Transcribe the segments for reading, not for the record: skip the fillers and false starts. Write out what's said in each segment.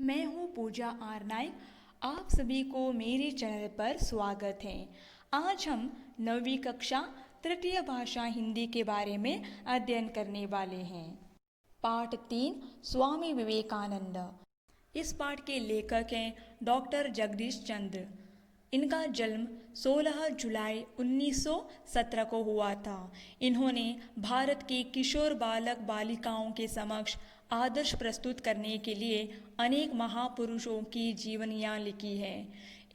मैं हूँ पूजा आर नायक। आप सभी को मेरे चैनल पर स्वागत है। आज हम 9वीं कक्षा तृतीय भाषा हिंदी के बारे में अध्ययन करने वाले हैं। पाठ 3 स्वामी विवेकानंद। इस पाठ के लेखक हैं डॉक्टर जगदीश चंद्र। इनका जन्म 16 जुलाई 1917 को हुआ था। इन्होंने भारत के किशोर बालक बालिकाओं के समक्ष आदर्श प्रस्तुत करने के लिए अनेक महापुरुषों की जीवनियाँ लिखी है।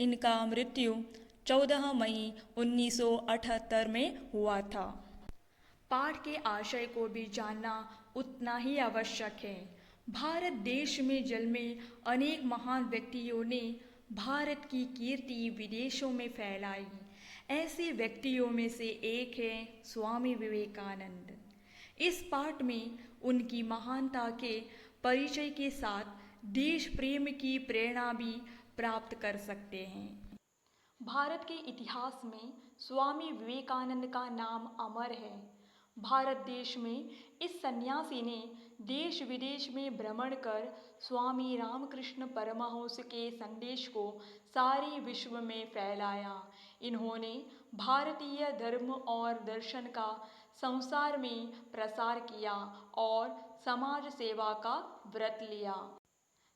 इनका मृत्यु 14 मई 1978 में हुआ था। पाठ के आशय को भी जानना उतना ही आवश्यक है। भारत देश में जन्मे अनेक महान व्यक्तियों ने भारत की कीर्ति विदेशों में फैलाई। ऐसे व्यक्तियों में से एक है स्वामी विवेकानंद। इस पाठ में उनकी महानता के परिचय के साथ देश प्रेम की प्रेरणा भी प्राप्त कर सकते हैं। भारत के इतिहास में स्वामी विवेकानंद का नाम अमर है। भारत देश में इस सन्यासी ने देश विदेश में भ्रमण कर स्वामी रामकृष्ण परमहंस के संदेश को सारे विश्व में फैलाया। इन्होंने भारतीय धर्म और दर्शन का संसार में प्रसार किया और समाज सेवा का व्रत लिया।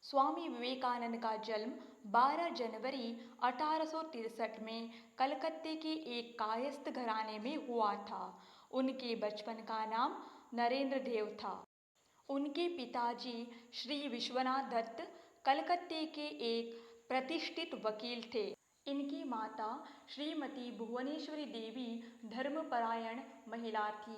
स्वामी विवेकानंद का जन्म 12 जनवरी 1863 में कलकत्ते के एक कायस्थ घराने में हुआ था। उनके बचपन का नाम नरेंद्र देव था। उनके पिताजी श्री विश्वनाथ दत्त कलकत्ते के एक प्रतिष्ठित वकील थे। इनकी माता श्रीमती भुवनेश्वरी देवी धर्मपरायण महिला थी।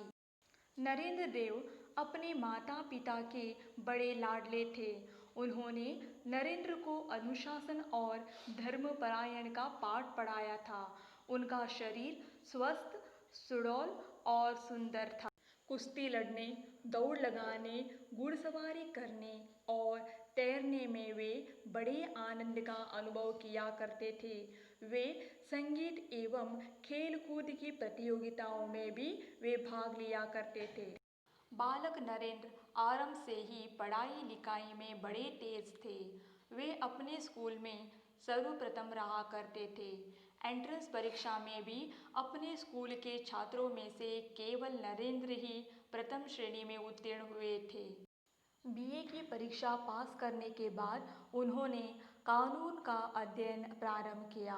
नरेंद्र देव अपने माता पिता के बड़े लाडले थे। उन्होंने नरेंद्र को अनुशासन और धर्मपरायण का पाठ पढ़ाया था। उनका शरीर स्वस्थ, सुडौल और सुंदर था। कुश्ती लड़ने, दौड़ लगाने, घुड़सवारी करने और तैरने में वे बड़े आनंद का अनुभव किया करते थे। वे संगीत एवं खेल-कूद की प्रतियोगिताओं में भी वे भाग लिया करते थे। बालक नरेंद्र आरंभ से ही पढ़ाई लिखाई में बड़े तेज थे। वे अपने स्कूल में सर्वप्रथम रहा करते थे। एंट्रेंस परीक्षा में भी अपने स्कूल के छात्रों में से केवल नरेंद्र ही प्रथम श्रेणी में उत्तीर्ण हुए थे। बीए की परीक्षा पास करने के बाद उन्होंने कानून का अध्ययन प्रारंभ किया।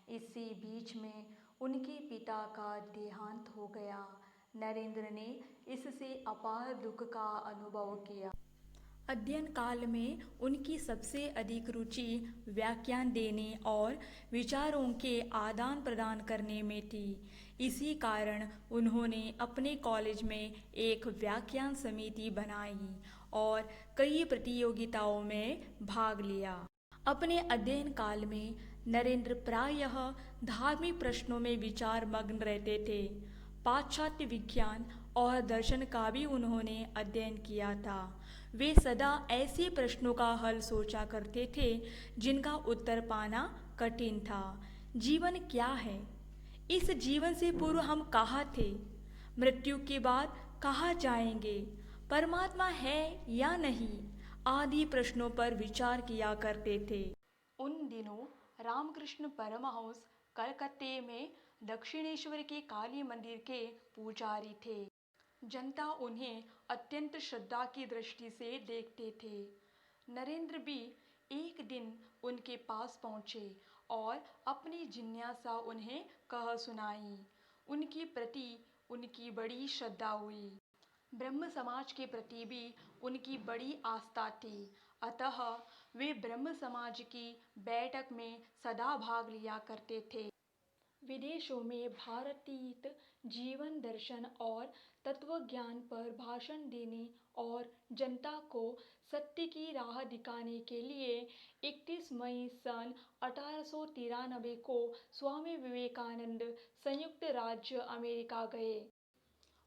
इसी बीच में उनके पिता का देहांत हो गया। नरेंद्र ने इससे अपार दुख का अनुभव किया। अध्ययन काल में उनकी सबसे अधिक रुचि व्याख्यान देने और विचारों के आदान प्रदान करने में थी। इसी कारण उन्होंने अपने कॉलेज में एक व्याख्यान समिति बनाई और कई प्रतियोगिताओं में भाग लिया। अपने अध्ययन काल में नरेंद्र प्रायः धार्मिक प्रश्नों में विचार मग्न रहते थे। पाश्चात्य विज्ञान और दर्शन का भी उन्होंने अध्ययन किया था। वे सदा ऐसे प्रश्नों का हल सोचा करते थे जिनका उत्तर पाना कठिन था। जीवन क्या है? इस जीवन से पूर्व हम कहाँ थे? मृत्यु के बाद कहाँ जाएंगे? परमात्मा है या नहीं? आदि प्रश्नों पर विचार किया करते थे। उन दिनों रामकृष्ण परमहंस कलकत्ते में दक्षिणेश्वर के काली मंदिर के पुजारी थे। जनता उन्हें अत्यंत श्रद्धा की दृष्टि से देखते थे। नरेंद्र भी एक दिन उनके पास पहुँचे और अपनी जिज्ञासा उन्हें कह सुनाई। उनके प्रति उनकी बड़ी श्रद्धा हुई। ब्रह्म समाज के प्रति भी उनकी बड़ी आस्था थी। अतः वे ब्रह्म समाज की बैठक में सदा भाग लिया करते थे। विदेशों में भारतीय जीवन दर्शन और तत्वज्ञान पर भाषण देने और जनता को सत्य की राह दिखाने के लिए 31 मई सन 1893 को स्वामी विवेकानंद संयुक्त राज्य अमेरिका गए।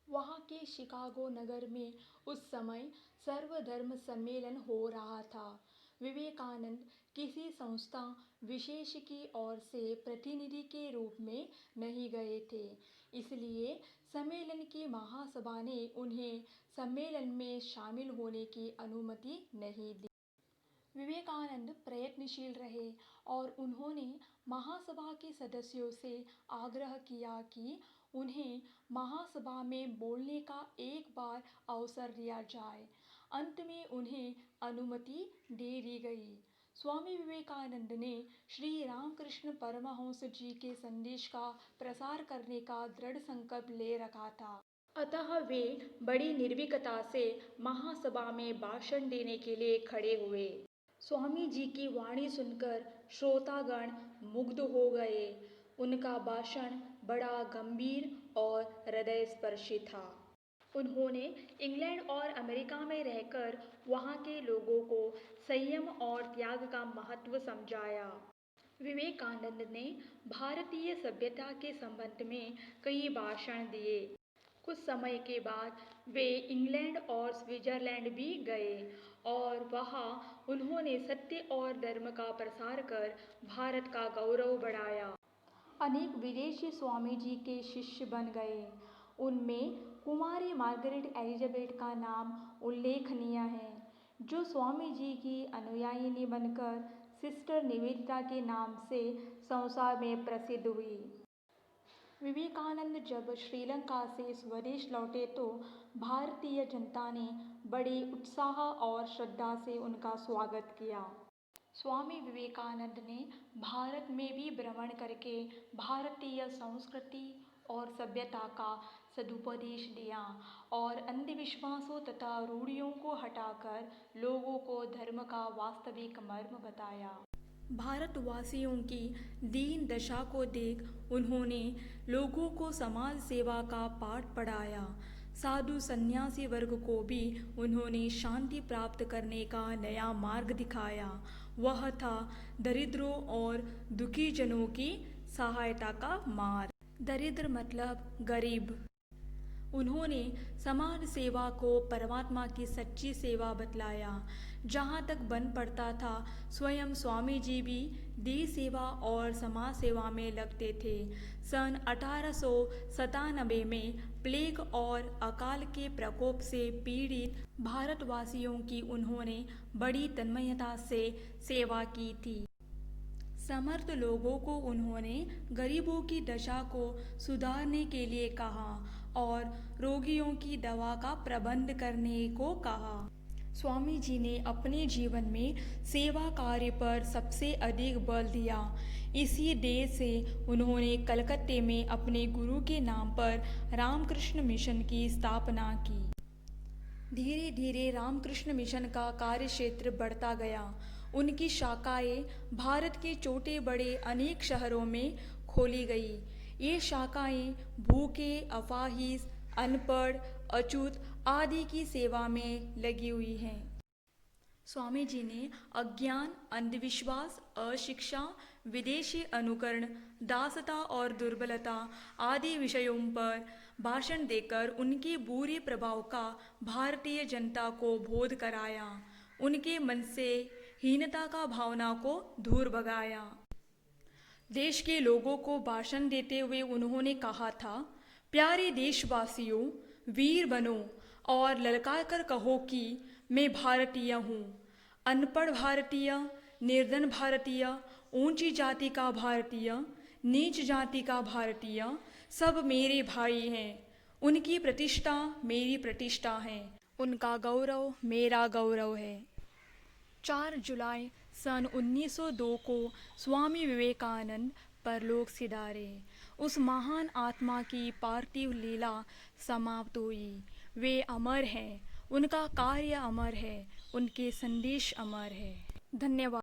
वहाँ के शिकागो नगर में उस समय सर्वधर्म सम्मेलन हो रहा था। विवेकानंद किसी संस्था विशेष की ओर से प्रतिनिधि के रूप में नहीं गए थे, इसलिए सम्मेलन की महासभा ने उन्हें सम्मेलन में शामिल होने की अनुमति नहीं दी। विवेकानंद प्रयत्नशील रहे और उन्होंने महासभा के सदस्यों से आग्रह किया कि उन्हें महासभा में बोलने का एक बार अवसर दिया जाए। अंत में उन्हें अनुमति दे दी गई। स्वामी विवेकानंद ने श्री रामकृष्ण परमहंस जी के संदेश का प्रसार करने का दृढ़ संकल्प ले रखा था। अतः वे बड़ी निर्भीकता से महासभा में भाषण देने के लिए खड़े हुए। स्वामी जी की वाणी सुनकर श्रोतागण मुग्ध हो गए। उनका भाषण बड़ा गंभीर और हृदयस्पर्शी था। उन्होंने इंग्लैंड और अमेरिका में रहकर वहाँ के लोगों को संयम और त्याग का महत्व समझाया। विवेकानंद ने भारतीय सभ्यता के संबंध में कई भाषण दिए। कुछ समय के बाद वे इंग्लैंड और स्विट्जरलैंड भी गए और वहाँ उन्होंने सत्य और धर्म का प्रसार कर भारत का गौरव बढ़ाया। अनेक विदेशी स्वामी जी के शिष्य बन गए। उनमें कुमारी मार्गरेट एलिजाबेथ का नाम उल्लेखनीय है, जो स्वामी जी की अनुयायिनी बनकर सिस्टर निवेदिता के नाम से संसार में प्रसिद्ध हुई। विवेकानंद जब श्रीलंका से स्वदेश लौटे तो भारतीय जनता ने बड़े उत्साह और श्रद्धा से उनका स्वागत किया। स्वामी विवेकानंद ने भारत में भी भ्रमण करके भारतीय संस्कृति और सभ्यता का सदुपदेश दिया और अंधविश्वासों तथा रूढ़ियों को हटाकर लोगों को धर्म का वास्तविक मर्म बताया। भारतवासियों की दीन दशा को देख उन्होंने लोगों को समाज सेवा का पाठ पढ़ाया। साधु सन्यासी वर्ग को भी उन्होंने शांति प्राप्त करने का नया मार्ग दिखाया। वह था दरिद्रों और दुखी जनों की सहायता का मार्ग। दरिद्र मतलब गरीब। उन्होंने समाज सेवा को परमात्मा की सच्ची सेवा बतलाया। जहाँ तक बन पड़ता था स्वयं स्वामी जी भी देश सेवा और समाज सेवा में लगते थे। सन 1897 में प्लेग और अकाल के प्रकोप से पीड़ित भारतवासियों की उन्होंने बड़ी तन्मयता से सेवा की थी। समर्थ लोगों को उन्होंने गरीबों की दशा को सुधारने के लिए कहा और रोगियों की दवा का प्रबंध करने को कहा। स्वामी जी ने अपने जीवन में सेवा कार्य पर सबसे अधिक बल दिया। इसी देश से उन्होंने कलकत्ते में अपने गुरु के नाम पर रामकृष्ण मिशन की स्थापना की। धीरे धीरे रामकृष्ण मिशन का कार्यक्षेत्र बढ़ता गया। उनकी शाखाएं भारत के छोटे बड़े अनेक शहरों में खोली गई। ये शाखाएं भूखे, अपाहिज, अनपढ़, अछूत आदि की सेवा में लगी हुई हैं। स्वामी जी ने अज्ञान, अंधविश्वास, अशिक्षा, विदेशी अनुकरण, दासता और दुर्बलता आदि विषयों पर भाषण देकर उनके बुरे प्रभाव का भारतीय जनता को बोध कराया। उनके मन से हीनता का भावना को दूर भगाया। देश के लोगों को भाषण देते हुए उन्होंने कहा था, प्यारे देशवासियों, वीर बनो और ललकार कर कहो कि मैं भारतीय हूँ। अनपढ़ भारतीय, निर्धन भारतीय, ऊंची जाति का भारतीय, नीच जाति का भारतीय, सब मेरे भाई हैं। उनकी प्रतिष्ठा मेरी प्रतिष्ठा है, उनका गौरव मेरा गौरव है। 4 जुलाई सन 1902 को स्वामी विवेकानंद परलोक सिधारे। उस महान आत्मा की पार्थिव लीला समाप्त हुई। वे अमर हैं, उनका कार्य अमर है, उनके संदेश अमर है। धन्यवाद।